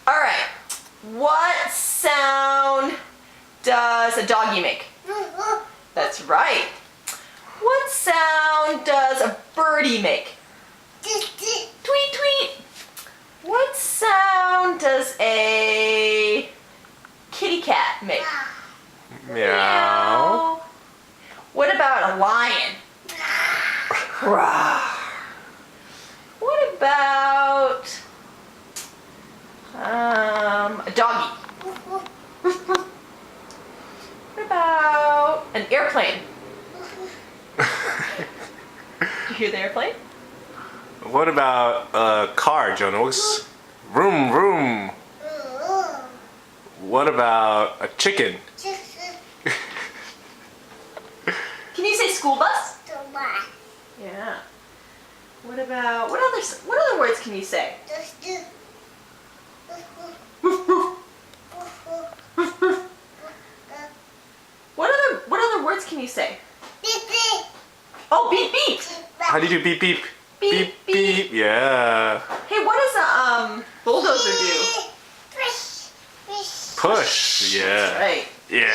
All right. What sound does a doggy make? That's right. What sound does a birdie make? Tweet, tweet. What sound does a kitty cat make? Meow. What about a lion? What about a doggy? What about an airplane? Did you hear the airplane? What about a car, Jonas? Vroom, vroom. What about a chicken? Can you say school bus? Yeah. What other words can you say? What other words can you say? Beep beep. Oh, beep beep. How do you do beep beep? Beep beep. Yeah. Hey, what does a bulldozer do? Push. Push. Push. Yeah. That's right. Yeah.